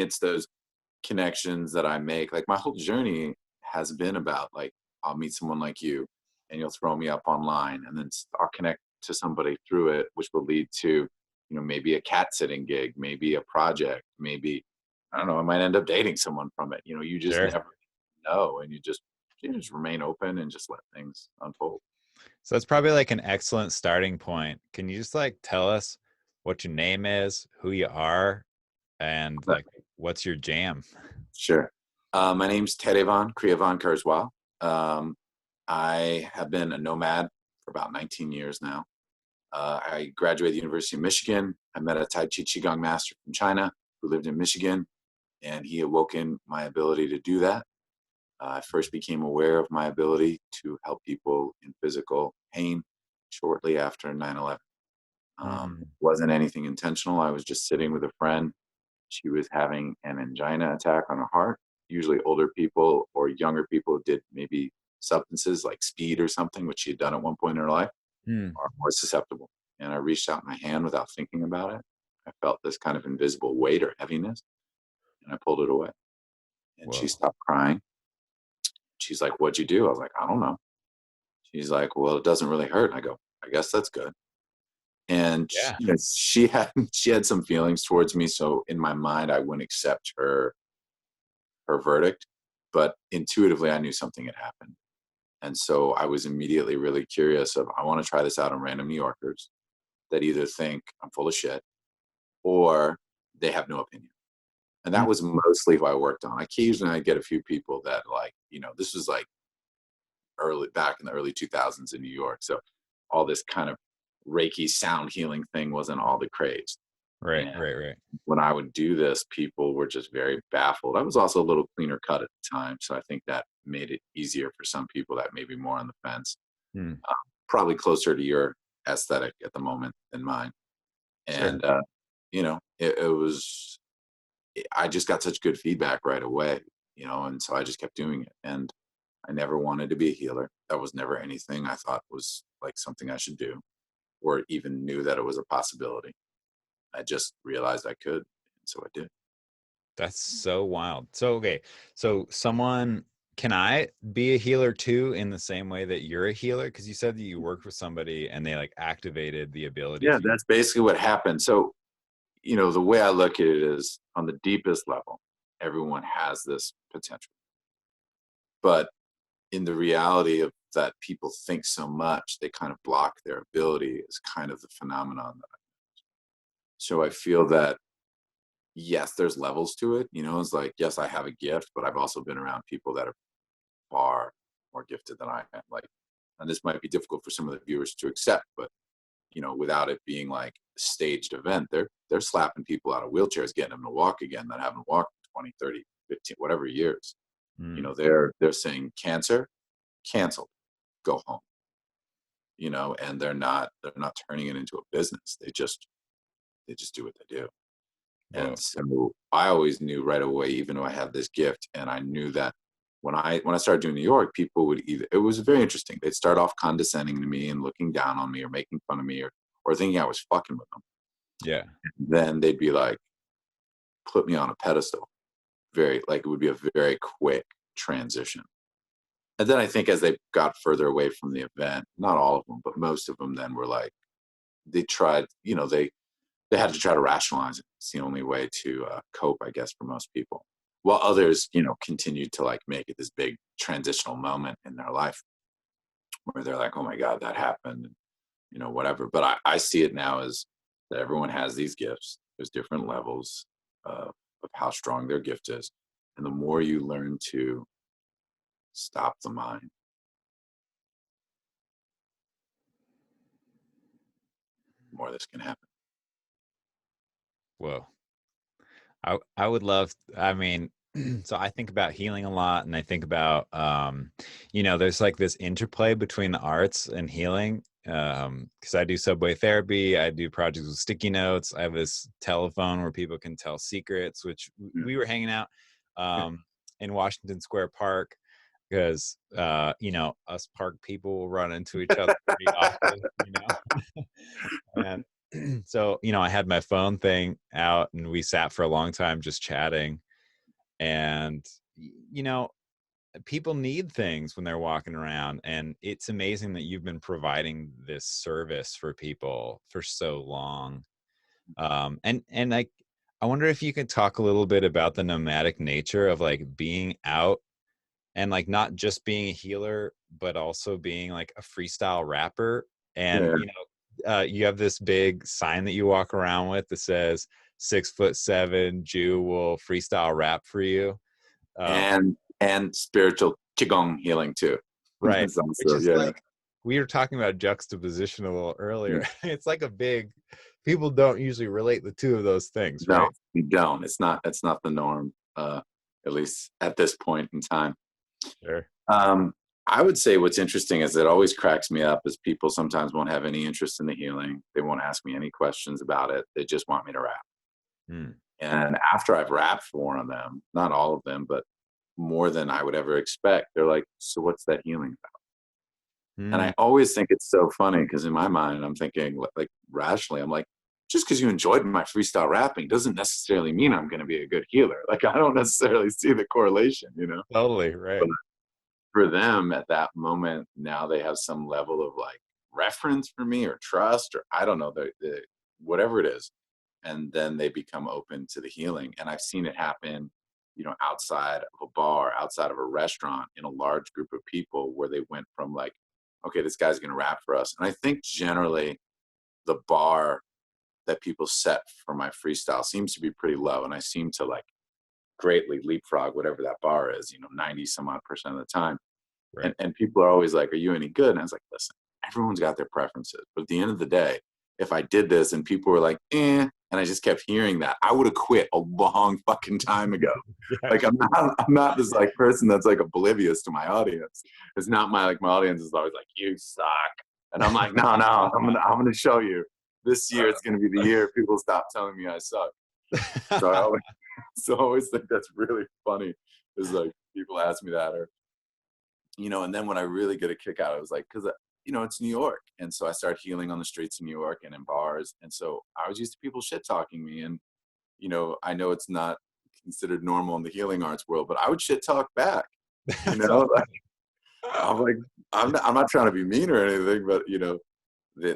it's those connections that I make. Like my whole journey has been about like I'll meet someone like you, and you'll throw me up online, and then I'll connect to somebody through it, which will lead to maybe a cat sitting gig, maybe a project, maybe I don't know. I might end up dating someone from it. You just Sure. never know, and you just remain open and just let things unfold. So that's probably like an excellent starting point. Can you just like tell us what your name is, who you are, and But like what's your jam? sure. My name's Kriyavan Kurzweil. Um, I have been a nomad for about 19 years now. I graduated the University of Michigan. I met a Tai Chi Qigong master from China who lived in Michigan, and he awoken my ability to do that. I first became aware of my ability to help people in physical pain shortly after 9/11. It Mm, wasn't anything intentional. I was just sitting with a friend. She was having an angina attack on her heart. Usually, older people or younger people did maybe substances like speed or something, which she had done at one point in her life, mm. are more susceptible. And I reached out my hand without thinking about it. I felt this kind of invisible weight or heaviness, and I pulled it away. And she Whoa. stopped crying. She's like, "What'd you do?" I was like, "I don't know." She's like, "Well, it doesn't really hurt." And I go, "I guess that's good." And Yeah. she had she had some feelings towards me, so in my mind, I wouldn't accept her verdict, but intuitively, I knew something had happened. And so I was immediately really curious of I want to try this out on random New Yorkers that either think I'm full of shit or they have no opinion. And that Mm. was mostly who I worked on. Occasionally I get a few people that like, this was like early back in the early 2000s in New York. So all this kind of Reiki sound healing thing wasn't all the craze. Right, And right, right. when I would do this, people were just very baffled. I was also a little cleaner cut at the time. So I think that made it easier for some people that may be more on the fence. Mm. Probably closer to your aesthetic at the moment than mine. Sure. And, it was, I just got such good feedback right away, and so I just kept doing it. And I never wanted to be a healer. That was never anything I thought was like something I should do or even knew that it was a possibility. I just realized I could. And so I did. That's so wild. So, okay. So, can I be a healer too in the same way that you're a healer? Because you said that you worked with somebody and they like activated the ability Yeah, for you. that's basically what happened. So, the way I look at it is on the deepest level, everyone has this potential. But in the reality of that people think so much, they kind of block their ability is kind of the phenomenon. So I feel that, yes, there's levels to it. It's like, yes, I have a gift, but I've also been around people that are far more gifted than I am. Like, and this might be difficult for some of the viewers to accept, but without it being like a staged event, they're slapping people out of wheelchairs, getting them to walk again that haven't walked in 20, 30, 15, whatever years. Mm. They're saying cancer, canceled, go home. And they're not turning it into a business. They just do what they do. And Whoa. so I always knew right away, even though I had this gift, and I knew that when I started doing New York, people would either it was very interesting. They'd start off condescending to me and looking down on me or making fun of me or thinking I was fucking with them. Yeah. Then they'd be like, put me on a pedestal. Very like it would be a very quick transition. And then I think as they got further away from the event, not all of them, but most of them then were like, they tried, they had to try to rationalize it. It's the only way to cope, I guess, for most people. While others, continued to like make it this big transitional moment in their life where they're like, "Oh my God, that happened," and, whatever. But I see it now as that everyone has these gifts. There's different levels of how strong their gift is, and the more you learn to stop the mind, the more this can happen. Whoa. I would love, I mean, so I think about healing a lot and I think about there's like this interplay between the arts and healing. Because I do subway therapy, I do projects with sticky notes, I have this telephone where people can tell secrets, which Yeah. we were hanging out in Washington Square Park because us park people will run into each other pretty often, So, I had my phone thing out and we sat for a long time just chatting. And, you know, people need things when they're walking around. And it's amazing that you've been providing this service for people for so long. And I wonder if you could talk a little bit about the nomadic nature of like being out and like not just being a healer, but also being like a freestyle rapper. And Yeah. you have this big sign that you walk around with that says 6'7" Jew will freestyle rap for you. Um, And spiritual qigong healing too. right. That's Which also, is yeah. like, we were talking about juxtaposition a little earlier. Mm. It's like a big, people don't usually relate the two of those things, No, right? you don't. It's not the norm, at least at this point in time. Sure. Um, I would say what's interesting is it always cracks me up is people sometimes won't have any interest in the healing. They won't ask me any questions about it. They just want me to rap. Mm. And after I've rapped for them, not all of them, but more than I would ever expect, they're like, "So what's that healing about?" And Mm. I always think it's so funny because in my mind, I'm thinking like rationally, I'm like, just because you enjoyed my freestyle rapping doesn't necessarily mean I'm going to be a good healer. Like I don't necessarily see the correlation, you know. Totally. Right. For them at that moment, now they have some level of like reference for me or trust or I don't know, whatever it is. And then they become open to the healing. And I've seen it happen, outside of a bar, outside of a restaurant, in a large group of people where they went from like, okay, this guy's going to rap for us. And I think generally the bar that people set for my freestyle seems to be pretty low. And I seem to like greatly leapfrog whatever that bar is, 90 some odd percent of the time. Right. And people are always like, "Are you any good?" And I was like, "Listen, everyone's got their preferences, but at the end of the day, if I did this and people were like, eh, and I just kept hearing that, I would have quit a long fucking time ago. Yeah. Like I'm not this like person that's like oblivious to my audience. It's not my audience is always like, "You suck," and I'm like, "No, no, I'm gonna show you. This year it's gonna be the year people stop telling me I suck." So I always, so I always think that's really funny. Is like people ask me that or and then when I really get a kick out, it was like, because, it's New York. And so I started healing on the streets of New York and in bars. And so I was used to people shit talking me. And, I know it's not considered normal in the healing arts world, but I would shit talk back, you That's know? awesome. I'm like, I'm not trying to be mean or anything, but,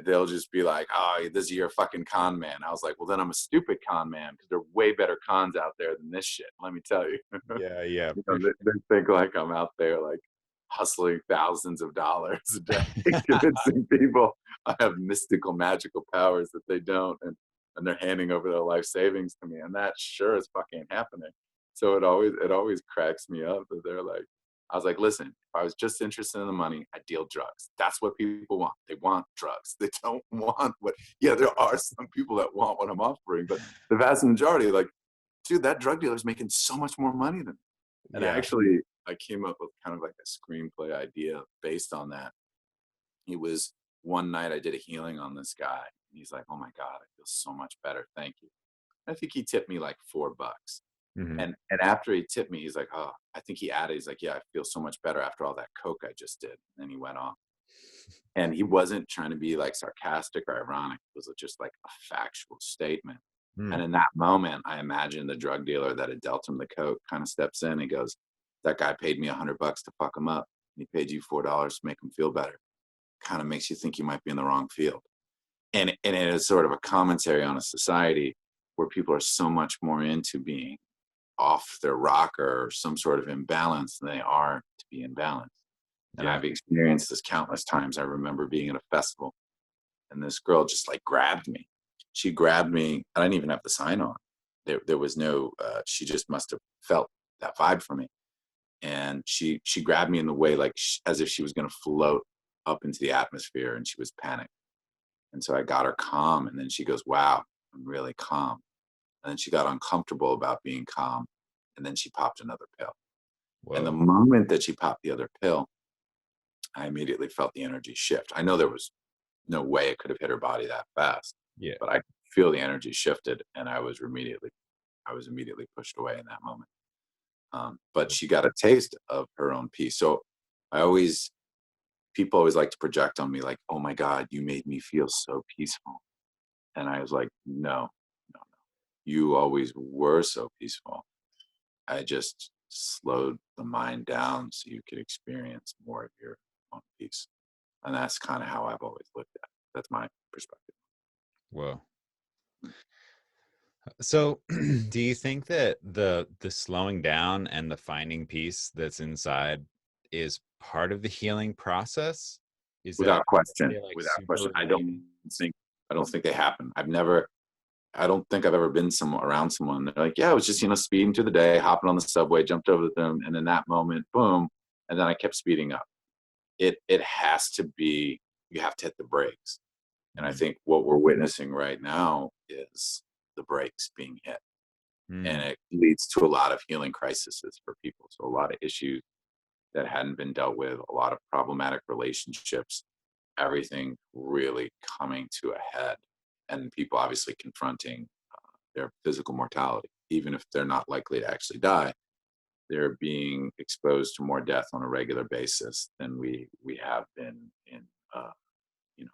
they'll just be like, "Oh, this you're a fucking con man." I was like, "Well, then I'm a stupid con man because there are way better cons out there than this shit. Let me tell you." Yeah. Yeah. You know, For they think like I'm out there like hustling thousands of dollars a day, convincing people I have mystical, magical powers that they don't, and they're handing over their life savings to me, and that sure as fuck ain't happening. So it always cracks me up that they're like, I was like, listen, if I was just interested in the money, I deal drugs. That's what people want. They want drugs. They don't want what. Yeah, there are some people that want what I'm offering, but the vast majority, like, dude, that drug dealer's making so much more money than me. And Yeah. actually, I came up with kind of like a screenplay idea based on that. It was one night I did a healing on this guy. And he's like, "Oh my God, I feel so much better. Thank you." I think he tipped me like $4. Hmm. And after he tipped me, he's like, "Oh," I think he added, he's like, "Yeah, I feel so much better after all that coke I just did." And then he went off. And he wasn't trying to be like sarcastic or ironic. It was just like a factual statement. And Mm. in that moment, I imagine the drug dealer that had dealt him the coke kind of steps in. And goes, "That guy paid me $100 to fuck him up. He paid you $4 to make him feel better. Kind of makes you think you might be in the wrong field." And it is sort of a commentary on a society where people are so much more into being off their rocker or some sort of imbalance than they are to be in balance. And Yeah. I've experienced this countless times. I remember being at a festival and this girl just like grabbed me. She grabbed me. I didn't even have the sign on. There was no. She just must have felt that vibe from me, and she grabbed me in the way like as if she was going to float up into the atmosphere, and she was panicked. And so I got her calm, and then she goes, "Wow, I'm really calm." And then she got uncomfortable about being calm, and then she popped another pill. And the Whoa. moment that she popped the other pill, I immediately felt the energy shift. I know there was no way it could have hit her body that fast, Yeah. but I could feel the energy shifted, and I was immediately pushed away in that moment. But she got a taste of her own peace. So I always people always like to project on me like, "Oh my God, you made me feel so peaceful." And I was like, no, no, you always were so peaceful. I just slowed the mind down so you could experience more of your own peace. And that's kind of how I've always looked at it. That's my perspective. Whoa. So, do you think that the slowing down and the finding peace that's inside is part of the healing process? Is that Without question. they're like Without super question. related? Think I don't think they happen. I don't think I've ever been around someone. They're like, yeah, I was just, speeding through the day, hopping on the subway, jumped over them, and in that moment, boom, and then I kept speeding up. It has to be, you have to hit the brakes. And I Mm, think what we're witnessing right now is the brakes being hit. And mm, it leads to a lot of healing crises for people. So a lot of issues that hadn't been dealt with, a lot of problematic relationships, everything really coming to a head, and people obviously confronting their physical mortality. Even if they're not likely to actually die, they're being exposed to more death on a regular basis than we have been in uh, you know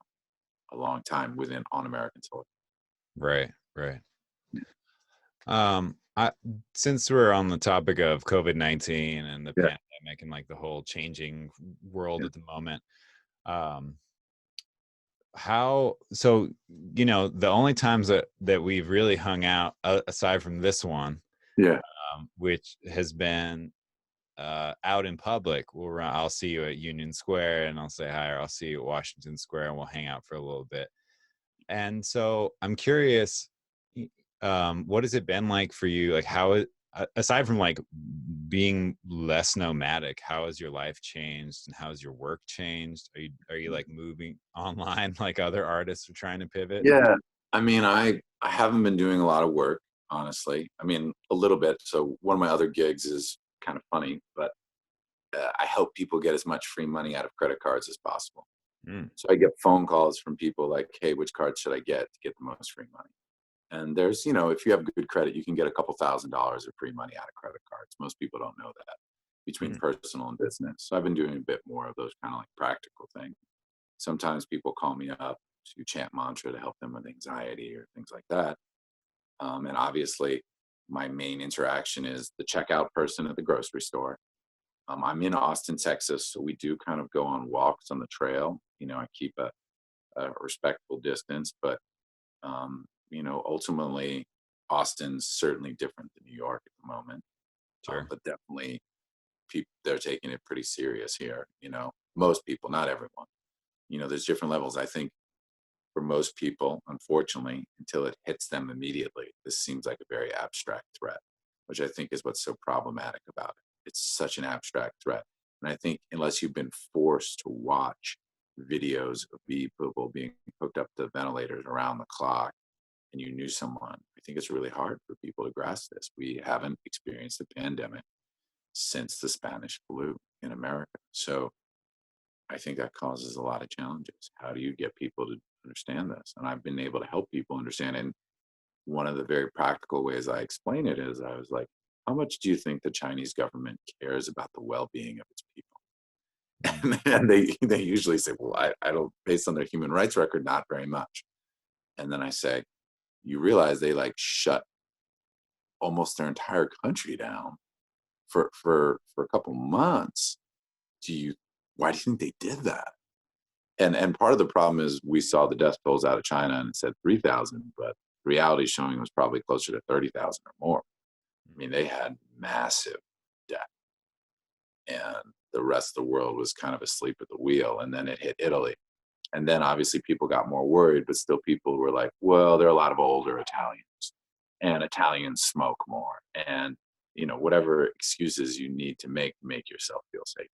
a long time within on American soil. right, right. I since we're on the topic of COVID-19 and the Yeah, pandemic and like the whole changing world yeah, at the moment, um, how so the only times that we've really hung out aside from this one, yeah, which has been out in public, I'll see you at Union Square and I'll say hi, or I'll see you at Washington Square and we'll hang out for a little bit. And so I'm curious, what has it been like for you? Like aside from like being less nomadic, how has your life changed and how's your work changed? Are you like moving online like other artists are trying to pivot? yeah. I mean, I haven't been doing a lot of work, honestly. I mean, a little bit. So one of my other gigs is kind of funny, but I help people get as much free money out of credit cards as possible. Mm, So I get phone calls from people like, hey, which card should I get to get the most free money? And there's, if you have good credit, you can get a couple $1,000s of free money out of credit cards. Most people don't know that between mm, personal and business. So I've been doing a bit more of those kind of like practical things. Sometimes people call me up to chant mantra to help them with anxiety or things like that. And obviously, my main interaction is the checkout person at the grocery store. I'm in Austin, Texas, so we do kind of go on walks on the trail. I keep a respectful distance, but ultimately, Austin's certainly different than New York at the moment. sure. But definitely, people they're taking it pretty serious here. Most people, not everyone. There's different levels. I think for most people, unfortunately, until it hits them immediately, this seems like a very abstract threat, which I think is what's so problematic about it. It's such an abstract threat. And I think unless you've been forced to watch videos of people being hooked up to ventilators around the clock and you knew someone, I think it's really hard for people to grasp this. We haven't experienced a pandemic since the Spanish flu in America. So I think that causes a lot of challenges. How do you get people to understand this? And I've been able to help people understand. And one of the very practical ways I explain it is I was like, how much do you think the Chinese government cares about the well-being of its Mm, people? And they usually say, well, I don't, based on their human rights record, not very much. And then I say, you realize they like shut almost their entire country down for a couple months. Do you why do you think they did that? And part of the problem is we saw the death tolls out of China and it said 3,000, but reality showing it was probably closer to 30,000 or more. I mean, they had massive debt, and the rest of the world was kind of asleep at the wheel. And then it hit Italy, and then obviously people got more worried, but still people were like, well, there are a lot of older Italians, and Italians smoke more, and whatever excuses you need to make yourself feel safe.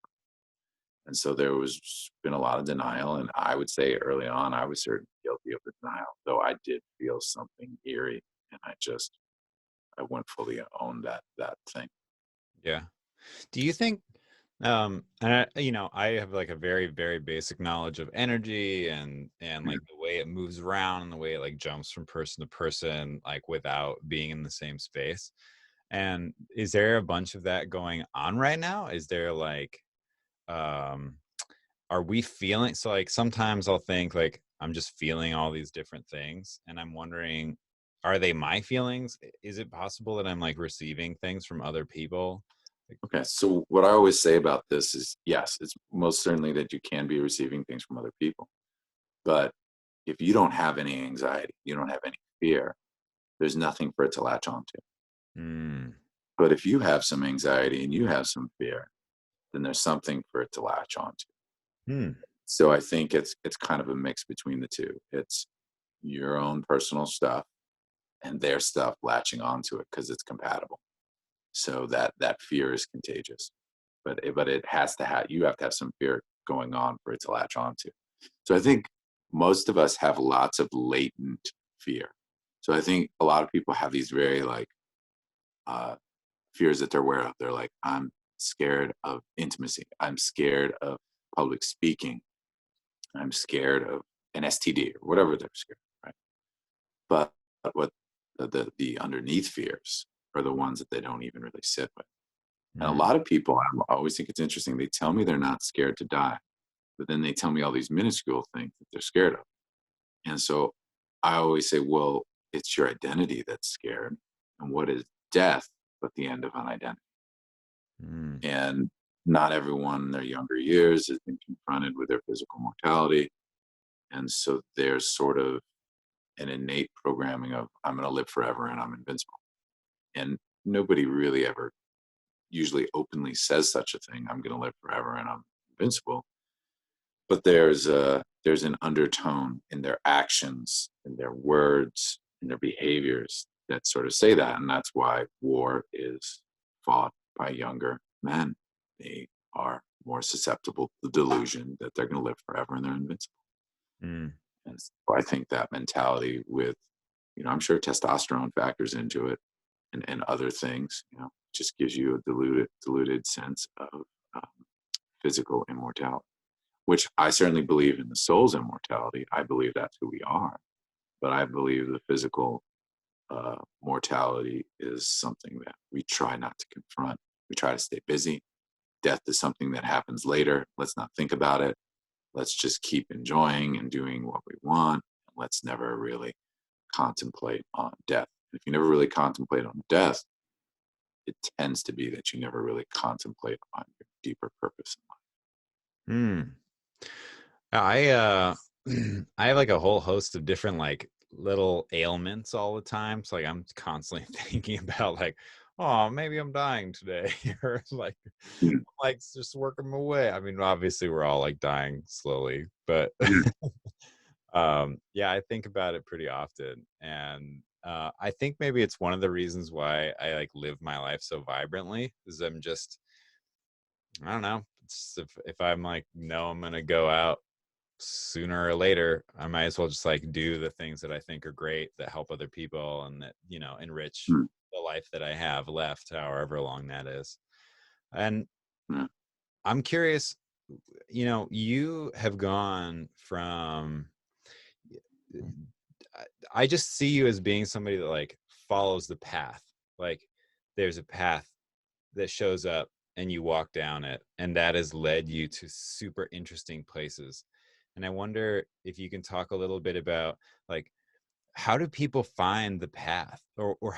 And so there was been a lot of denial. And I would say early on, I was certainly guilty of the denial, though I did feel something eerie. And I wouldn't fully own that thing. yeah. Do you think and I have like a very very basic knowledge of energy and Yeah. like the way it moves around and the way it like jumps from person to person like without being in the same space. And is there a bunch of that going on right now? Is there like um are we feeling, so like sometimes I'll think like I'm just feeling all these different things, and I'm wondering, are they my feelings? Is it possible that I'm like receiving things from other people? Like, Okay. So what I always say about this is, yes, it's most certainly that you can be receiving things from other people. But if you don't have any anxiety, you don't have any fear, there's nothing for it to latch onto. mm, But if you have some anxiety and you have some fear, then there's something for it to latch onto. hmm, So I think it's kind of a mix between the two. It's your own personal stuff and their stuff latching onto it because it's compatible. So that fear is contagious. But it has to have, you have to have some fear going on for it to latch onto. So I think most of us have lots of latent fear. So I think a lot of people have these very like uh, fears that they're aware of. They're like, I'm scared of intimacy. I'm scared of public speaking. I'm scared of an STD or whatever they're scared of, right? But what the underneath fears are the ones that they don't even really sit with. And a mm, lot of people, I always think it's interesting. They tell me they're not scared to die, but then they tell me all these minuscule things that they're scared of. And so I always say, well, it's your identity that's scared. And what is death but the end of an identity? mm, And not everyone in their younger years has been confronted with their physical mortality. And so there's sort of an innate programming of, I'm going to live forever and I'm invincible. And nobody really ever usually openly says such a thing. I'm going to live forever and I'm invincible. But there's an undertone in their actions, in their words, in their behaviors that sort of say that, and that's why war is fought by younger men. They are more susceptible to the delusion that they're going to live forever and they're invincible. mm, And so I think that mentality with, I'm sure testosterone factors into it, and other things, just gives you a diluted sense of um, physical immortality, which I certainly believe in the soul's immortality. I believe that's who we are, but I believe the physical mortality is something that we try not to confront. We try to stay busy. Death is something that happens later. Let's not think about it. Let's just keep enjoying and doing what we want. Let's never really contemplate on death. If you never really contemplate on death, it tends to be that you never really contemplate on your deeper purpose mm. I I have like a whole host of different like little ailments all the time. So like I'm constantly thinking about like, oh, maybe I'm dying today, or in life. like just working my way. I mean, obviously we're all like dying slowly, but Mm, yeah, I think about it pretty often, and I think maybe it's one of the reasons why I like live my life so vibrantly. Is I'm just, I don't know. It's if I'm like, no, I'm gonna go out sooner or later, I might as well just like do the things that I think are great that help other people and that, enrich mm, the life that I have left, however long that is. And mm. I'm curious, you have gone from, I just see you as being somebody that like follows the path. Like there's a path that shows up and you walk down it, and that has led you to super interesting places. And I wonder if you can talk a little bit about like, how do people find the path, or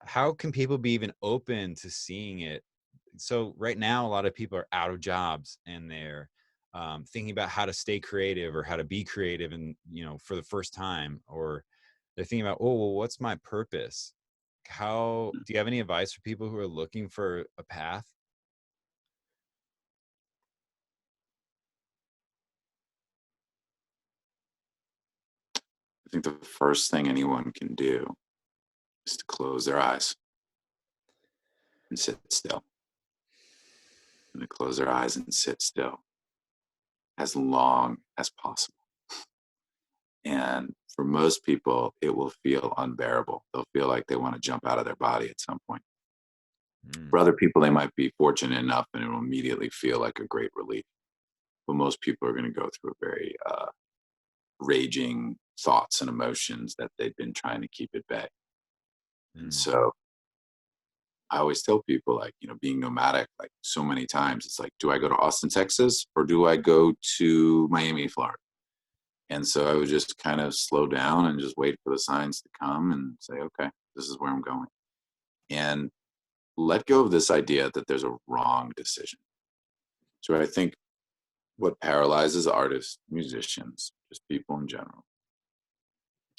how can people be even open to seeing it? So right now a lot of people are out of jobs and they're thinking about how to stay creative or how to be creative, and for the first time, or they're thinking about, oh well, what's my purpose? How do you have any advice for people who are looking for a path? I think the first thing anyone can do is to close their eyes and sit still. And to close their eyes and sit still as long as possible. And for most people, it will feel unbearable. They'll feel like they want to jump out of their body at some point. Mm, For other people, they might be fortunate enough and it will immediately feel like a great relief. But most people are going to go through a very raging thoughts and emotions that they've been trying to keep at bay. And mm, so I always tell people, like, being nomadic, like so many times, it's like, do I go to Austin, Texas, or do I go to Miami, Florida? And so I would just kind of slow down and just wait for the signs to come and say, okay, this is where I'm going. And let go of this idea that there's a wrong decision. So I think what paralyzes artists, musicians, just people in general,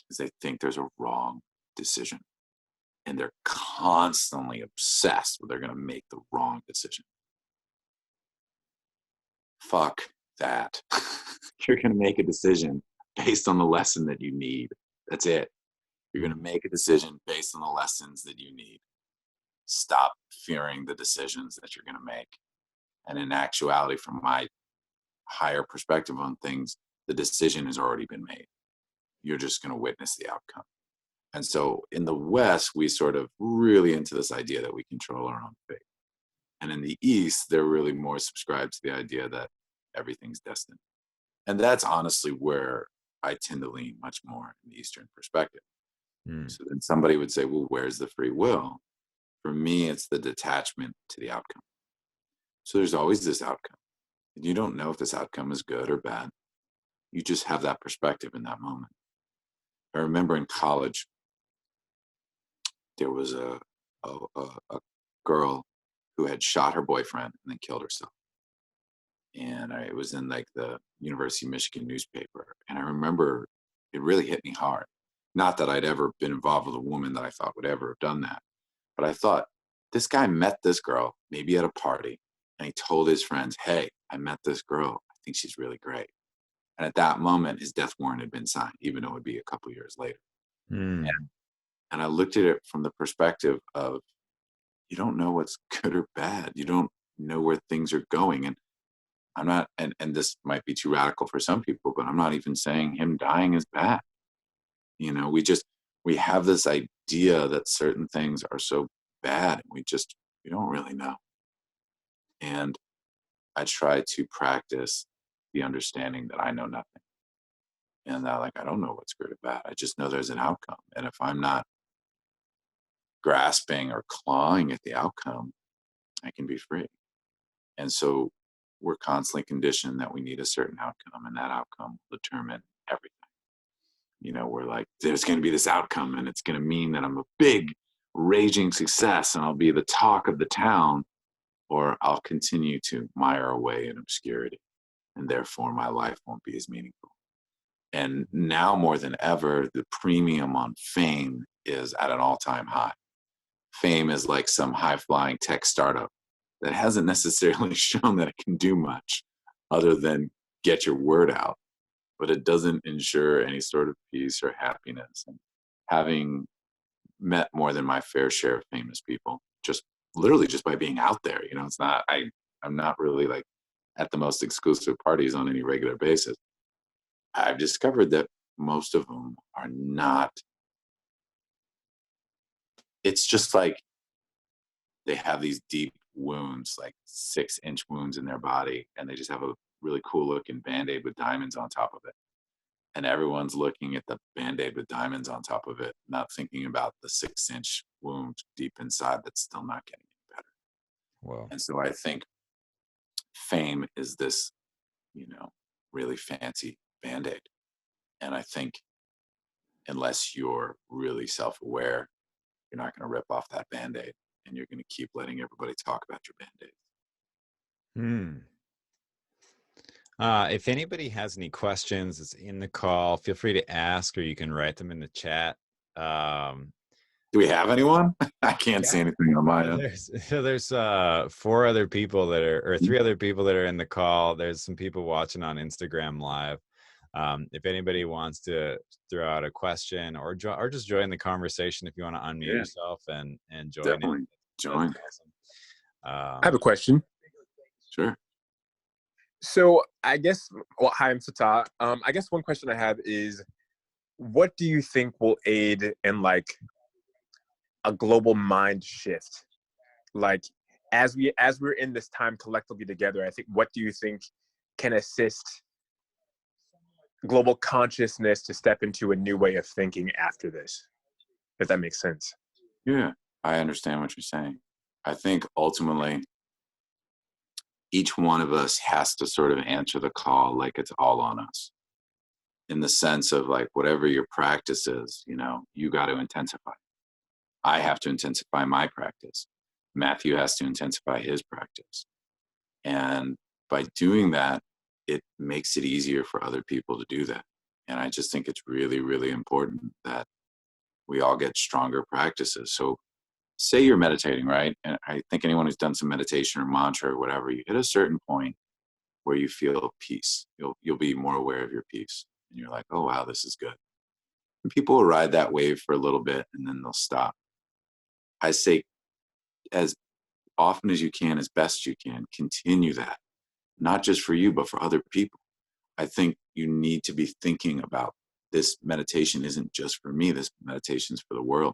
is they think there's a wrong decision. And they're constantly obsessed with they're going to make the wrong decision. Fuck that. You're going to make a decision based on the lesson that you need. That's it. You're going to make a decision based on the lessons that you need. Stop fearing the decisions that you're going to make. And in actuality, from my higher perspective on things, the decision has already been made. You're just going to witness the outcome. And so in the West, we sort of really into this idea that we control our own fate. And in the East, they're really more subscribed to the idea that everything's destined. And that's honestly where I tend to lean much more in the Eastern perspective. So then somebody would say, well, where's the free will? For me, it's the detachment to the outcome. So there's always this outcome. And you don't know if this outcome is good or bad. You just have that perspective in that moment. I remember in college, there was a girl who had shot her boyfriend and then killed herself. And it was in like the University of Michigan newspaper. And I remember it really hit me hard. Not that I'd ever been involved with a woman that I thought would ever have done that. But I thought, this guy met this girl, maybe at a party, and he told his friends, hey, I met this girl. I think she's really great. And at that moment, his death warrant had been signed, even though it would be a couple years later. And I looked at it from the perspective of, you don't know what's good or bad. You don't know where things are going. And I'm not, and this might be too radical for some people, but I'm not even saying him dying is bad. You know, we have this idea that certain things are so bad, and we don't really know. And I try to practice the understanding that I know nothing. And that, like, I don't know what's good or bad. I just know there's an outcome. And if I'm not grasping or clawing at the outcome, I can be free. And so we're constantly conditioned that we need a certain outcome, and that outcome will determine everything. You know, we're like, there's going to be this outcome, and it's going to mean that I'm a big, raging success, and I'll be the talk of the town, or I'll continue to mire away in obscurity, and therefore my life won't be as meaningful. And now more than ever, the premium on fame is at an all-time high. Fame is like some high-flying tech startup that hasn't necessarily shown that it can do much other than get your word out, but it doesn't ensure any sort of peace or happiness. And having met more than my fair share of famous people, just literally just by being out there, you know, it's not, I'm not really like at the most exclusive parties on any regular basis. I've discovered that most of them are not, it's just like they have these deep wounds, like 6-inch wounds in their body, and they just have a really cool looking band-aid with diamonds on top of it. And everyone's looking at the band-aid with diamonds on top of it, not thinking about the 6-inch wound deep inside that's still not getting any better. Wow. And so I think fame is this, you know, really fancy band-aid. And I think unless you're really self-aware, you're not going to rip off that band-aid, and you're going to keep letting everybody talk about your band-aid. If anybody has any questions, it's in the call. Feel free to ask, or you can write them in the chat. Do we have anyone? I can't see anything on my end. There's 4 other people that are, or 3 other people that are in the call. There's some people watching on Instagram Live. If anybody wants to throw out a question or just join the conversation, if you want to unmute yourself and join Definitely in, join. that's awesome. I have a question. Sure. So I guess, well, hi, I'm Sata. I guess one question I have is, what do you think will aid in like a global mind shift? Like as we're in this time collectively together, I think, what do you think can assist global consciousness to step into a new way of thinking after this? If that makes sense. Yeah, I understand what you're saying. I think ultimately each one of us has to sort of answer the call like it's all on us. in the sense of like, whatever your practice is, you know, you got to intensify. I have to intensify my practice. Matthew has to intensify his practice. And by doing that, it makes it easier for other people to do that. And I just think it's really, really important that we all get stronger practices. So say you're meditating, right? And I think anyone who's done some meditation or mantra or whatever, you hit a certain point where you feel peace. You'll be more aware of your peace. And you're like, oh wow, this is good. And people will ride that wave for a little bit and then they'll stop. I say as often as you can, as best you can, continue that. Not just for you, but for other people. I think you need to be thinking about this meditation isn't just for me, this meditation is for the world.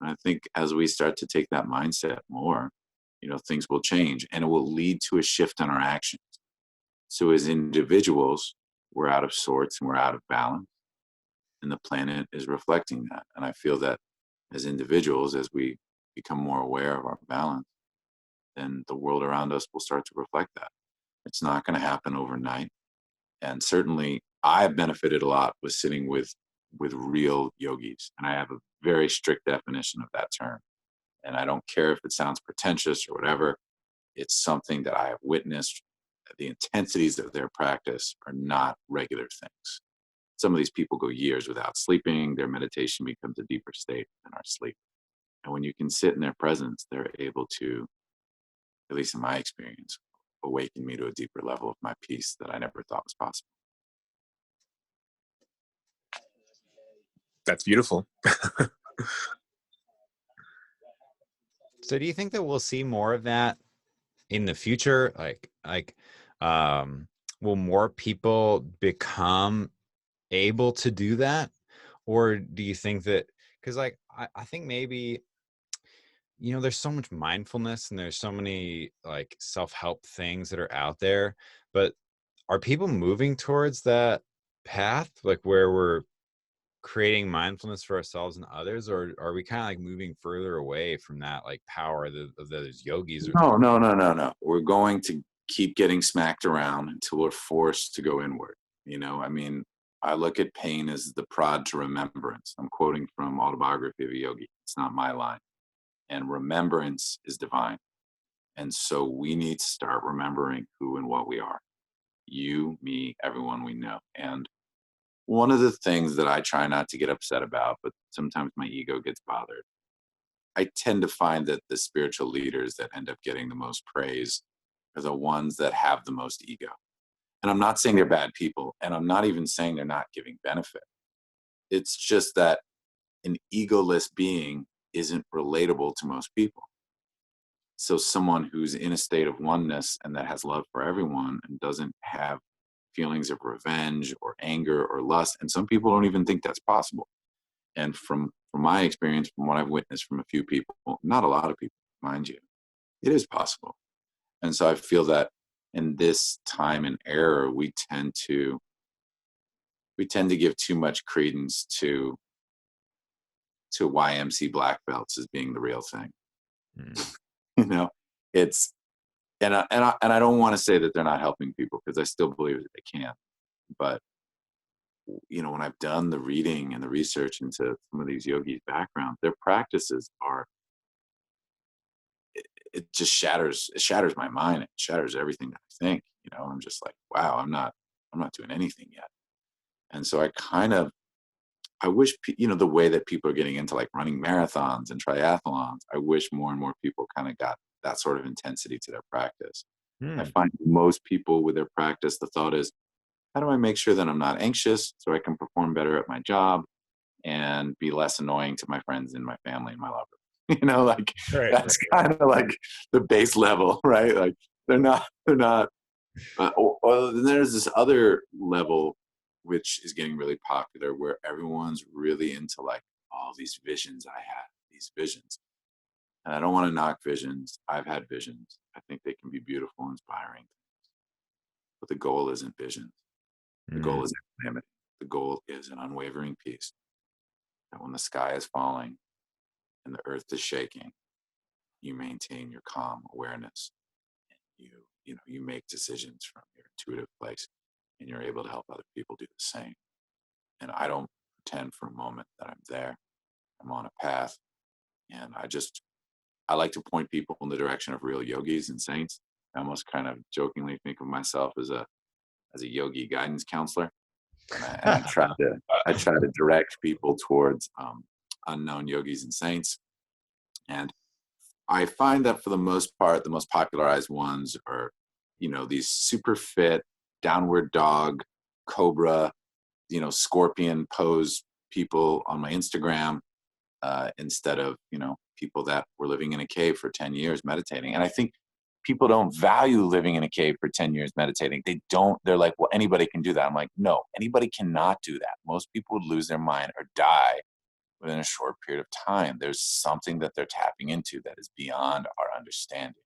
And I think as we start to take that mindset more, you know, things will change and it will lead to a shift in our actions. So as individuals, we're out of sorts and we're out of balance, and the planet is reflecting that. And I feel that as individuals, as we become more aware of our balance, then the world around us will start to reflect that. It's not going to happen overnight. And certainly I've benefited a lot with sitting with real yogis. And I have a very strict definition of that term. And I don't care if it sounds pretentious or whatever. It's something that I have witnessed. The intensities of their practice are not regular things. Some of these people go years without sleeping. Their meditation becomes a deeper state than our sleep. And when you can sit in their presence, they're able to, at least in my experience, awaken me to a deeper level of my peace that I never thought was possible. That's beautiful. So do you think that we'll see more of that in the future? Will more people become able to do that? Or do you think that, because like I think maybe, you know, there's so much mindfulness and there's so many like self-help things that are out there, but are people moving towards that path, like where we're creating mindfulness for ourselves and others, or are we kind of like moving further away from that like power of those yogis are No, talking? no. We're going to keep getting smacked around until we're forced to go inward. You know, I mean, I look at pain as the prod to remembrance. I'm quoting from Autobiography of a Yogi. It's not my line. And remembrance is divine. And so we need to start remembering who and what we are. You, me, everyone we know. And one of the things that I try not to get upset about, but sometimes my ego gets bothered, I tend to find that the spiritual leaders that end up getting the most praise are the ones that have the most ego. And I'm not saying they're bad people, and I'm not even saying they're not giving benefit. It's just that an egoless being isn't relatable to most people. So someone who's in a state of oneness and that has love for everyone and doesn't have feelings of revenge or anger or lust, and some people don't even think that's possible. And from my experience, from what I've witnessed from a few people, not a lot of people, mind you, it is possible. And so I feel that in this time and era, we tend to give too much credence to YMC black belts as being the real thing. Mm. You know, it's and I don't want to say that they're not helping people, because I still believe that they can. But you know, when I've done the reading and the research into some of these yogis' background, their practices are, it just shatters my mind. It shatters everything that I think. You know, I'm just like, wow, I'm not doing anything yet. And so I wish, you know, the way that people are getting into like running marathons and triathlons, I wish more and more people kind of got that sort of intensity to their practice. I Hmm. find most people with their practice, the thought is, how do I make sure that I'm not anxious so I can perform better at my job and be less annoying to my friends and my family and my lover? You know, like Right. that's kind of like the base level, right? Like they're not. Or then there's this other level, which is getting really popular, where everyone's really into like all these visions I have, these visions. And I don't want to knock visions. I've had visions. I think they can be beautiful, inspiring. But the goal isn't visions. The goal Mm. is equanimity. The goal is an unwavering peace. That when the sky is falling and the earth is shaking, you maintain your calm awareness. You make decisions from your intuitive place, and you're able to help other people do the same. and I don't pretend for a moment that I'm there. I'm on a path, and I like to point people in the direction of real yogis and saints. I almost kind of jokingly think of myself as a yogi guidance counselor, and I try to direct people towards unknown yogis and saints. And I find that for the most part, the most popularized ones are, these super fit, downward dog, cobra, scorpion pose people on my Instagram, instead of, people that were living in a cave for 10 years meditating. And I think people don't value living in a cave for 10 years meditating. They're like, well, anybody can do that. I'm like, no, anybody cannot do that. Most people would lose their mind or die within a short period of time. There's something that they're tapping into that is beyond our understanding.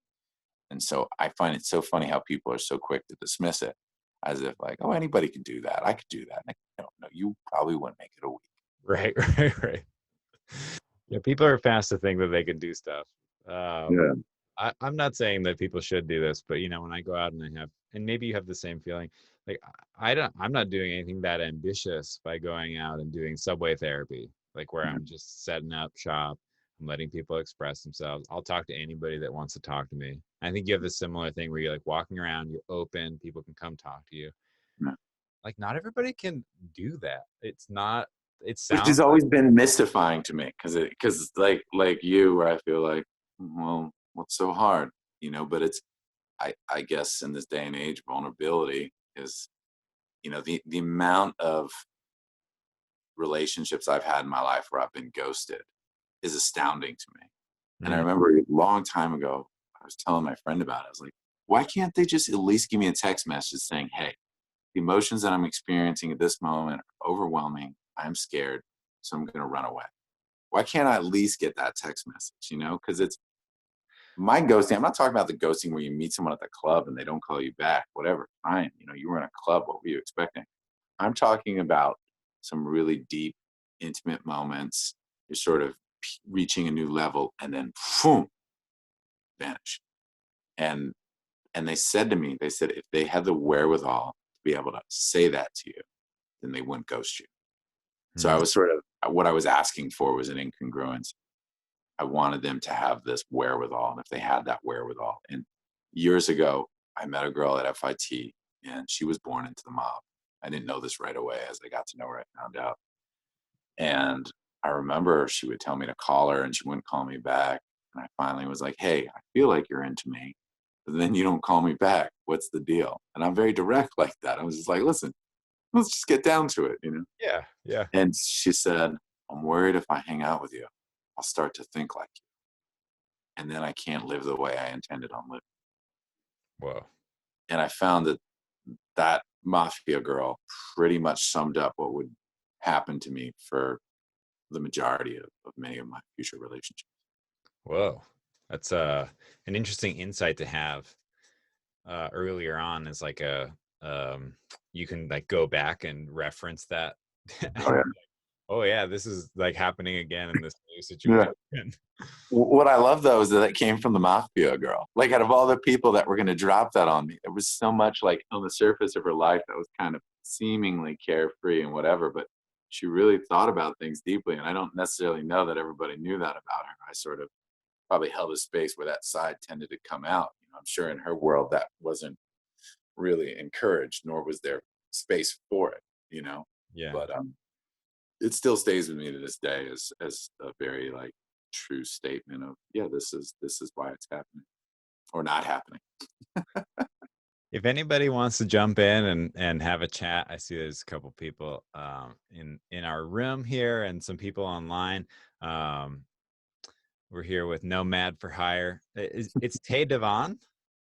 And so I find it so funny how people are so quick to dismiss it as if like, oh, anybody can do that. I could do that. Like, no, you probably wouldn't make it a week. Right, right. Yeah, people are fast to think that they can do stuff. Yeah. I'm not saying that people should do this, but when I go out and maybe you have the same feeling, like I'm not doing anything that ambitious by going out and doing subway therapy, like where I'm just setting up shop and letting people express themselves. I'll talk to anybody that wants to talk to me. I think you have a similar thing where you're like walking around, you're open, people can come talk to you. Yeah. Like not everybody can do that. It Which sounds has always been mystifying to me because like you, where I feel like, well, what's so hard, but it's, I guess in this day and age, vulnerability is, the amount of relationships I've had in my life where I've been ghosted is astounding to me. And I remember a long time ago, I was telling my friend about it. I was like, why can't they just at least give me a text message saying, hey, the emotions that I'm experiencing at this moment are overwhelming. I'm scared, so I'm going to run away. Why can't I at least get that text message, because it's my ghosting. I'm not talking about the ghosting where you meet someone at the club and they don't call you back, whatever, fine. You were in a club. What were you expecting? I'm talking about some really deep, intimate moments. You're sort of reaching a new level and then boom, vanish. And they said to me, if they had the wherewithal to be able to say that to you, then they wouldn't ghost you. So I was what I was asking for was an incongruence. I wanted them to have this wherewithal, and if they had that wherewithal. And years ago, I met a girl at FIT, and she was born into the mob. I didn't know this right away. As I got to know her, I found out. And I remember she would tell me to call her, and she wouldn't call me back. And I finally was like, hey, I feel like you're into me, but then you don't call me back. What's the deal? And I'm very direct like that. I was just like, listen, let's just get down to it, Yeah, yeah. And she said, I'm worried if I hang out with you, I'll start to think like you. And then I can't live the way I intended on living. Whoa. And I found that mafia girl pretty much summed up what would happen to me for the majority of many of my future relationships. Whoa. That's an interesting insight to have earlier on as like you can like go back and reference that. Oh, yeah. Oh yeah, this is like happening again in this new situation. Yeah. What I love though is that it came from the mafia girl. Like out of all the people that were going to drop that on me, there was so much like on the surface of her life that was kind of seemingly carefree and whatever, but she really thought about things deeply. And I don't necessarily know that everybody knew that about her. I sort of probably held a space where that side tended to come out. I'm sure in her world that wasn't really encouraged, nor was there space for it, Yeah. But it still stays with me to this day as a very like true statement of, yeah, this is why it's happening or not happening. If anybody wants to jump in and have a chat, I see there's a couple people in our room here and some people online. We're here with Nomad for Hire. It's Tay Devon.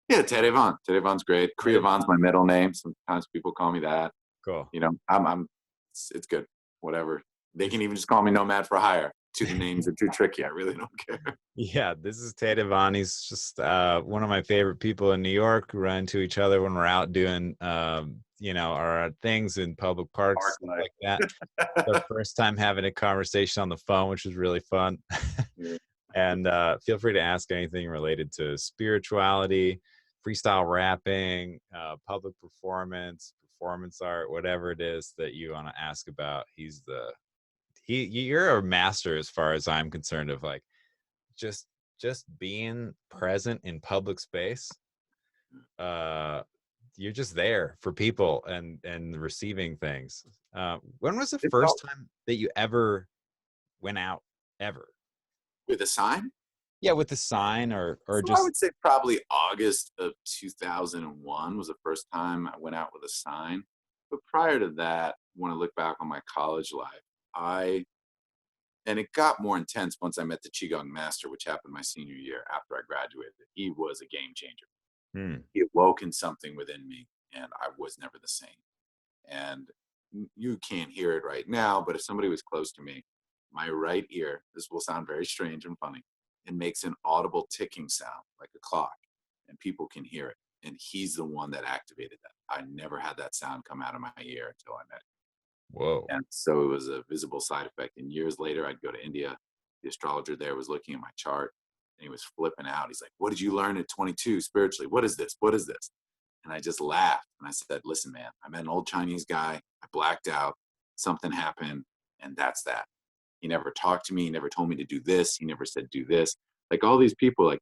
Yeah, Kriyavan. Kriyavan's great. Kriyavan's my middle name. Sometimes people call me that. Cool. I'm it's good. Whatever. They can even just call me Nomad for Hire. Two names are too tricky. I really don't care. Yeah, this is Tay Devon. He's just one of my favorite people in New York. We run into each other when we're out doing our things in public parks, stuff like that. It's our first time having a conversation on the phone, which was really fun. Yeah. And feel free to ask anything related to spirituality, freestyle rapping, public performance, performance art, whatever it is that you want to ask about. You're a master as far as I'm concerned of like just being present in public space. You're just there for people and receiving things. When was the first time that you ever went out ever? With a sign? Yeah, with the sign or So just. I would say probably August of 2001 was the first time I went out with a sign. But prior to that, when I look back on my college life, and it got more intense once I met the Qigong master, which happened my senior year after I graduated. He was a game changer. He awoken something within me, and I was never the same. And you can't hear it right now, but if somebody was close to me, my right ear, this will sound very strange and funny, it makes an audible ticking sound like a clock, and people can hear it. And he's the one that activated that. I never had that sound come out of my ear until I met him. Whoa. And so it was a visible side effect. And years later, I'd go to India. The astrologer there was looking at my chart, and he was flipping out. He's like, "What did you learn at 22 spiritually? What is this? What is this?" And I just laughed. And I said, "Listen, man, I met an old Chinese guy. I blacked out. Something happened. And that's that. He never talked to me. He never told me to do this. He never said, do this." Like all these people, like,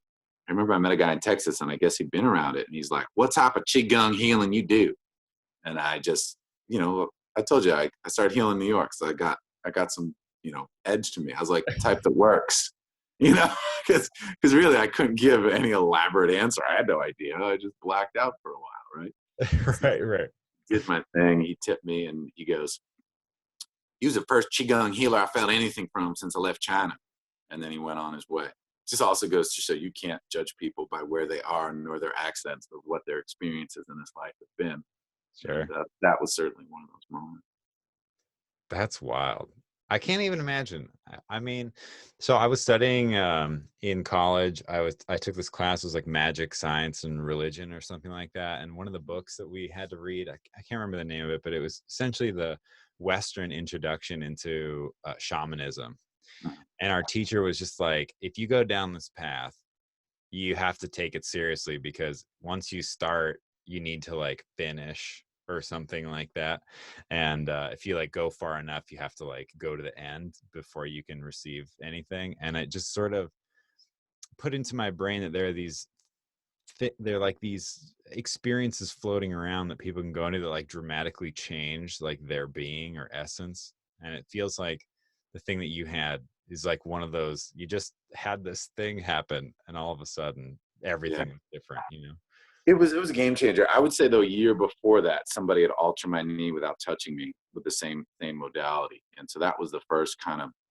I remember I met a guy in Texas, and I guess he'd been around it. And he's like, "What type of Qigong healing you do?" And I just, I told you, I started healing New York. So I got some, edge to me. I was like, the type that works, because really I couldn't give any elaborate answer. I had no idea. I just blacked out for a while, right? Right. Did my thing. He tipped me, and he goes, "He was the first Qigong healer I felt anything from since I left China." And then he went on his way. Just also goes to show you can't judge people by where they are nor their accents or what their experiences in this life have been. Sure. And that was certainly one of those moments. That's wild. I can't even imagine. I mean, so I was studying in college. I took this class, it was like magic, science, and religion or something like that. And one of the books that we had to read, I can't remember the name of it, but it was essentially the Western introduction into shamanism. And our teacher was just like, if you go down this path, you have to take it seriously, because once you start, you need to like finish or something like that. And if you like go far enough, you have to like go to the end before you can receive anything. And it just sort of put into my brain that there are they're like these experiences floating around that people can go into that like dramatically change like their being or essence. And it feels like the thing that you had is like one of those, you just had this thing happen and all of a sudden everything is different, It was a game changer. I would say though, a year before that, somebody had altered my knee without touching me with the same modality. And so that was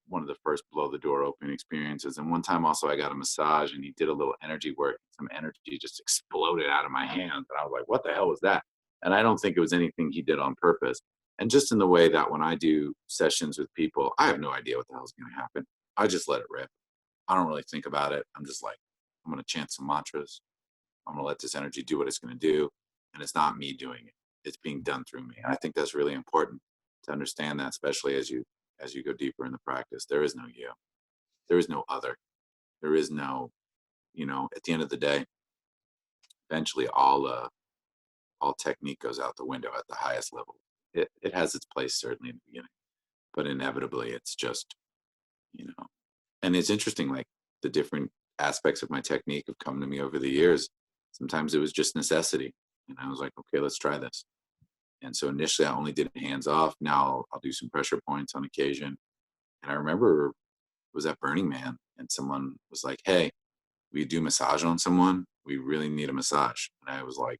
one of the first blow the door open experiences. And one time also I got a massage, and he did a little energy work. Some energy just exploded out of my hand. And I was like, what the hell was that? And I don't think it was anything he did on purpose. And just in the way that when I do sessions with people, I have no idea what the hell's going to happen. I just let it rip. I don't really think about it. I'm just like, I'm going to chant some mantras. I'm going to let this energy do what it's going to do. And it's not me doing it. It's being done through me. And I think that's really important to understand that, especially as you go deeper in the practice. There is no you. There is no other. There is no, at the end of the day, eventually all technique goes out the window at the highest level. It has its place certainly in the beginning, but inevitably it's just, and it's interesting, like the different aspects of my technique have come to me over the years. Sometimes it was just necessity. And I was like, okay, let's try this. And so initially I only did hands off. Now I'll do some pressure points on occasion. And I remember it was at Burning Man, and someone was like, "Hey, we do massage on someone. We really need a massage." And I was like,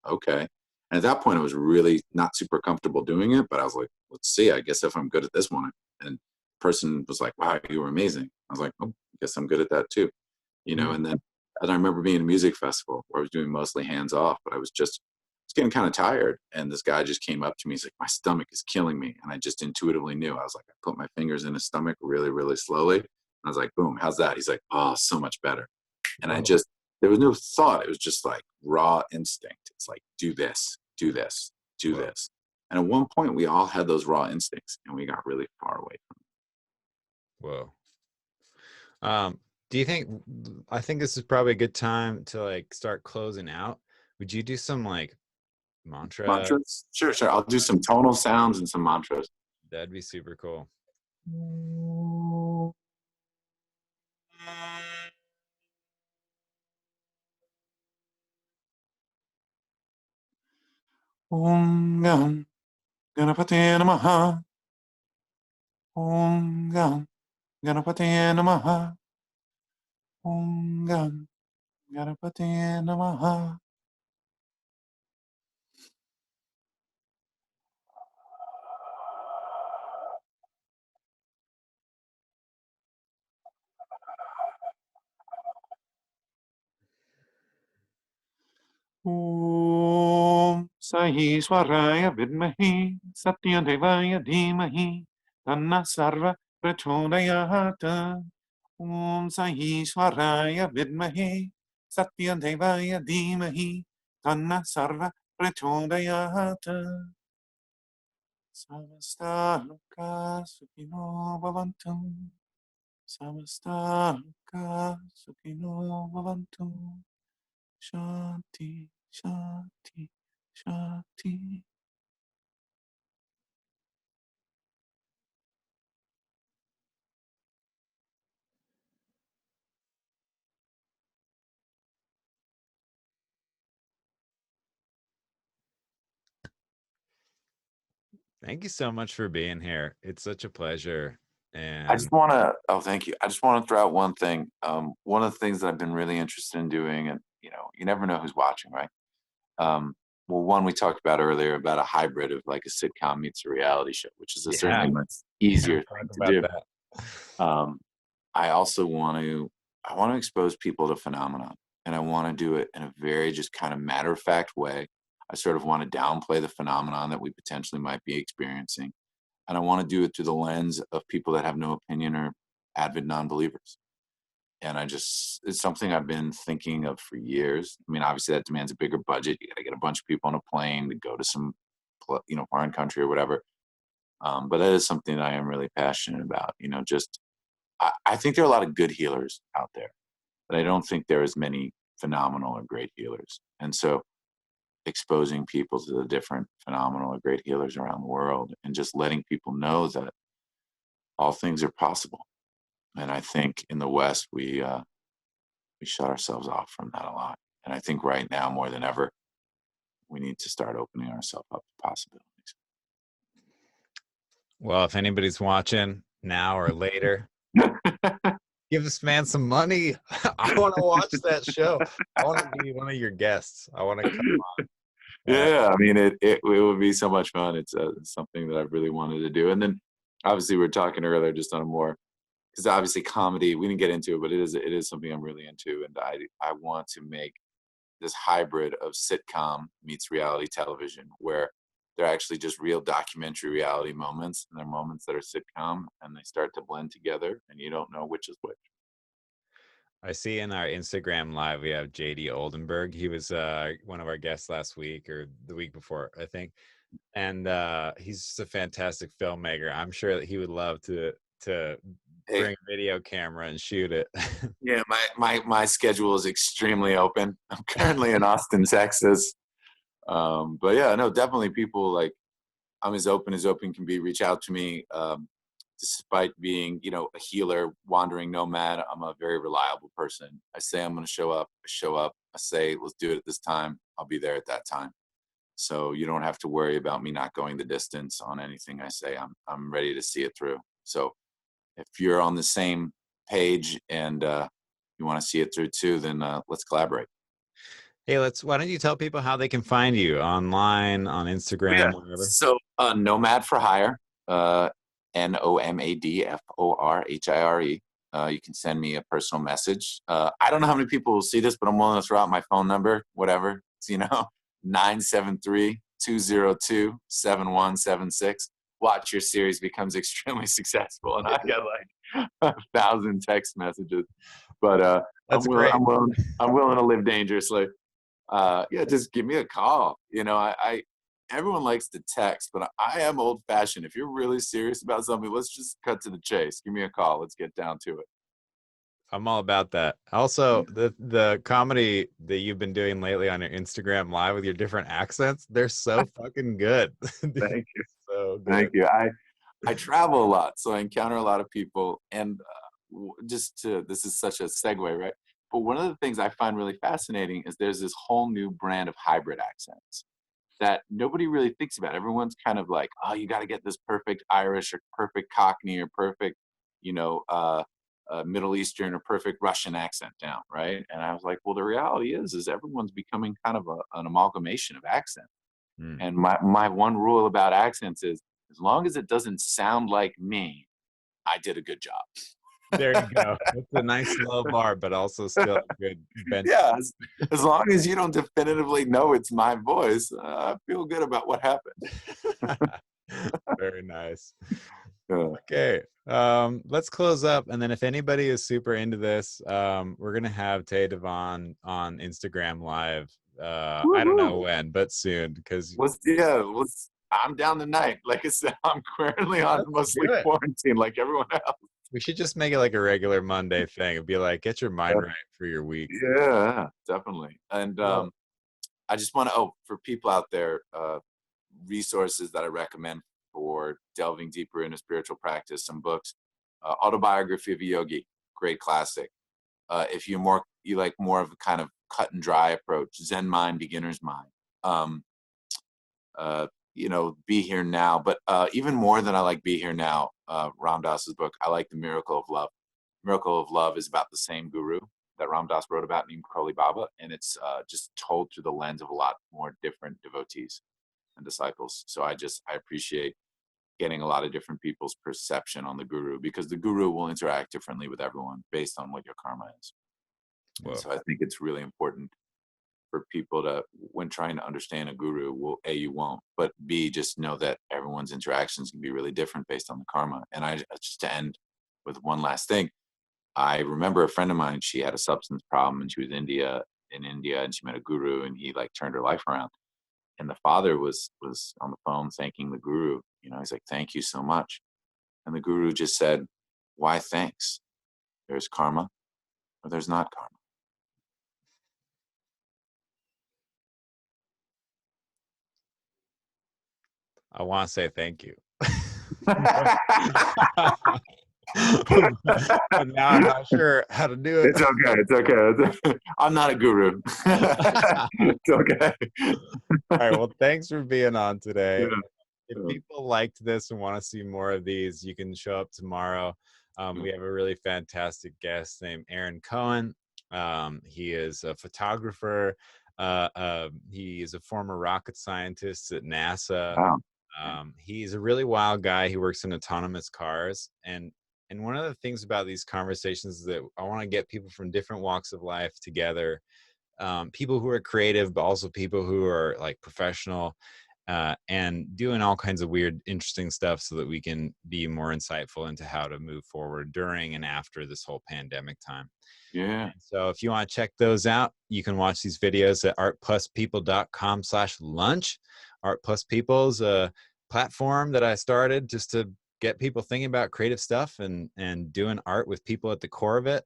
okay. And at that point I was really not super comfortable doing it, but I was like, let's see, I guess if I'm good at this one. And the person was like, "Wow, you were amazing." I was like, "Oh, I guess I'm good at that too." And I remember being at a music festival where I was doing mostly hands off, but I was getting kind of tired. And this guy just came up to me. He's like, "My stomach is killing me." And I just intuitively knew. I was like, I put my fingers in his stomach really, really slowly. I was like, boom, how's that? He's like, "Oh, so much better." And there was no thought. It was just like raw instinct. It's like, do this, do this, do this. And at one point we all had those raw instincts, and we got really far away from it. Whoa. Do you think, I think this is probably a good time to like start closing out. Would you do some like Mantra. Mantras? Sure, sure. I'll do some tonal sounds and some mantras. That'd be super cool. Om Gam Ganapati Namaha. Om Gam Ganapati Namaha. Om Gam Ganapati Namaha. Om Sahi Swaraya Vidmahi Satya Devaya Dhimahi Tanna Sarva Prachodayata. Om Sahi Swaraya Vidmahi Satya Devaya Dhimahi Tanna Sarva Prachodayata. Samasta Loka Sukhino Bhavantu. Samasta Loka Sukhino Bhavantu. Shanti, Shanti, Shanti. Thank you so much for being here. It's such a pleasure. I And just want to, oh, thank you. I just want to throw out one thing. One of the things that I've been really interested in doing, and you never know who's watching, right? Well, one we talked about earlier about a hybrid of like a sitcom meets a reality show, which is a yeah, certainly much easier talk thing to about do. that. I also I want to expose people to phenomenon, and I want to do it in a very just kind of matter of fact way. I sort of want to downplay the phenomenon that we potentially might be experiencing, and I want to do it through the lens of people that have no opinion or avid non-believers. And it's something I've been thinking of for years. I mean, obviously that demands a bigger budget. You got to get a bunch of people on a plane to go to some, foreign country or whatever. But that is something that I am really passionate about. I think there are a lot of good healers out there, but I don't think there are as many phenomenal or great healers. And so exposing people to the different phenomenal or great healers around the world and just letting people know that all things are possible. And I think in the West, we shut ourselves off from that a lot. And I think right now, more than ever, we need to start opening ourselves up to possibilities. Well, if anybody's watching now or later, give this man some money. I want to watch that show. I want to be one of your guests. I want to come on. Yeah, I mean, it would be so much fun. It's something that I've really wanted to do. And then obviously we were talking earlier just on a more, because obviously comedy, we didn't get into it, but it is something I'm really into. And I want to make this hybrid of sitcom meets reality television where they're actually just real documentary reality moments, and they're moments that are sitcom, and they start to blend together and you don't know which is which. I see in our Instagram live we have JD Oldenburg. He was one of our guests last week or the week before, I think. And he's just a fantastic filmmaker. I'm sure that he would love to Hey, bring a video camera and shoot it. yeah, my schedule is extremely open. I'm currently in Austin, Texas. But yeah, no, definitely people like, I'm as open can be. Reach out to me. Despite being, a healer, wandering nomad, I'm a very reliable person. I say I'm going to show up, I show up. I say, let's do it at this time. I'll be there at that time. So you don't have to worry about me not going the distance on anything I say. I'm ready to see it through. So if you're on the same page and you want to see it through too, then let's collaborate. Hey, why don't you tell people how they can find you online, on Yeah. Instagram, wherever? So Nomad for Hire, NOMADFORHIRE. You can send me a personal message. I don't know how many people will see this, but I'm willing to throw out my phone number, whatever. It's, 973-202-7176. Watch your series becomes extremely successful. And I get like 1,000 text messages. But That's great. I'm willing to live dangerously. Yeah, just give me a call. Everyone likes to text, but I am old fashioned. If you're really serious about something, let's just cut to the chase. Give me a call. Let's get down to it. I'm all about that. Also, the comedy that you've been doing lately on your Instagram live with your different accents, they're so fucking good. Thank you. So Thank good. you. I travel a lot, so I encounter a lot of people. And this is such a segue, right? But one of the things I find really fascinating is there's this whole new brand of hybrid accents that nobody really thinks about. Everyone's kind of like, oh, you got to get this perfect Irish or perfect Cockney or perfect, you know, Middle Eastern or perfect Russian accent down, right? And I was like, well, the reality is everyone's becoming kind of an amalgamation of accent. Mm. And my one rule about accents is, as long as it doesn't sound like me, I did a good job. There you go. It's a nice low bar, but also still a good bench. Yeah, as long as you don't definitively know it's my voice, I feel good about what happened. Very nice. Yeah. Okay. Let's close up. And then if anybody is super into this, we're gonna have Tay Devon on Instagram live. I don't know Woo-hoo. when, but soon, because I'm down tonight. Like I said, I'm currently on let's mostly do it. quarantine like everyone else. We should just make it like a regular Monday thing. It'd be like, get your mind right for your week. Yeah, definitely. And Cool. I just want to, for people out there, resources that I recommend for delving deeper into spiritual practice, some books. Autobiography of a Yogi, great classic. If you like more of a kind of cut and dry approach, Zen Mind, Beginner's Mind. Um, Be Here Now. But even more than I like Be Here Now, Ram Dass's book, I like The Miracle of Love. Miracle of Love is about the same guru that Ram Dass wrote about named Crowley Baba, and it's just told through the lens of a lot more different devotees and disciples. So I appreciate getting a lot of different people's perception on the guru, because the guru will interact differently with everyone based on what your karma is. And Whoa. so I think it's really important for people to, when trying to understand a guru, well, A, you won't, but B, just know that everyone's interactions can be really different based on the karma. And just to end with one last thing, I remember a friend of mine, she had a substance problem and she was in India, and she met a guru and he like turned her life around. And the father was on the phone thanking the guru. He's like, thank you so much. And the guru just said, why thanks? There's karma or there's not karma. I want to say thank you. But now I'm not sure how to do it. It's okay. It's okay. I'm not a guru. It's okay. All right. Well, thanks for being on today. Yeah. If people liked this and want to see more of these, you can show up tomorrow. We have a really fantastic guest named Aaron Cohen. He is a photographer. He is a former rocket scientist at NASA. Wow. He's a really wild guy. He works in autonomous cars. And one of the things about these conversations is that I want to get people from different walks of life together. People who are creative, but also people who are like professional, and doing all kinds of weird, interesting stuff so that we can be more insightful into how to move forward during and after this whole pandemic time. Yeah. And so if you want to check those out, you can watch these videos at artpluspeople.com/lunch. Art Plus People is a platform that I started just to get people thinking about creative stuff and doing art with people at the core of it.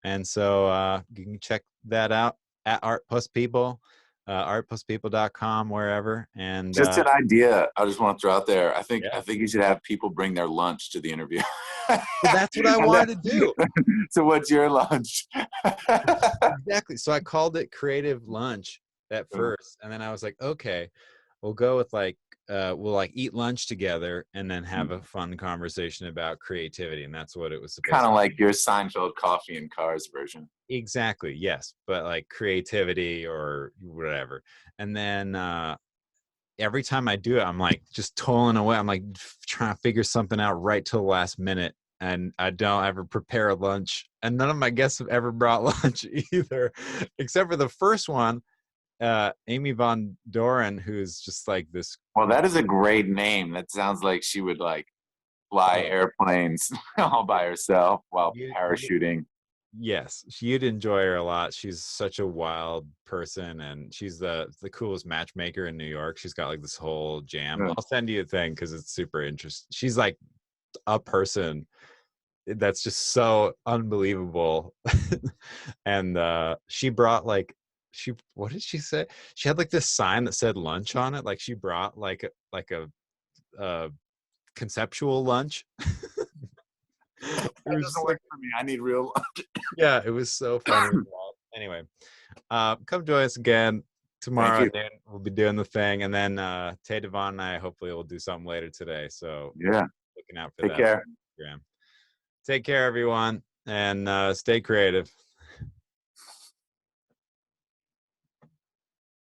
And so you can check that out at Art Plus People, artpluspeople.com, wherever. And Just an idea I just want to throw out there. I think yeah. you should have people bring their lunch to the interview. Well, that's what I wanted to do. So what's your lunch? Exactly. So I called it Creative Lunch at first. And then I was like, okay, we'll go with we'll like eat lunch together and then have a fun conversation about creativity. And that's what it was supposed Kind to of be. like your Seinfeld Coffee and Cars version. Exactly. Yes. But like creativity or whatever. And then every time I do it, I'm like just toiling away. I'm like trying to figure something out right till the last minute. And I don't ever prepare a lunch. And none of my guests have ever brought lunch either, except for the first one, Amy Von Doren, who's just like this. Well, that is a great name. That sounds like she would like fly airplanes all by herself while parachuting. Yes, you'd enjoy her a lot. She's such a wild person, and she's the coolest matchmaker in New York. She's got like this whole jam. Yeah. I'll send you a thing because it's super interesting. She's like a person that's just so unbelievable. And she brought like what did she say? She had like this sign that said lunch on it. Like she brought like a conceptual lunch. It That was doesn't just work like, for me. I need real. yeah, it was so funny. Anyway, come join us again Thank tomorrow you. at noon. We'll be doing the thing, and then Tay Devon and I hopefully will do something later today. So Yeah. looking out for Take that care. on Instagram. Take care, everyone, and stay creative.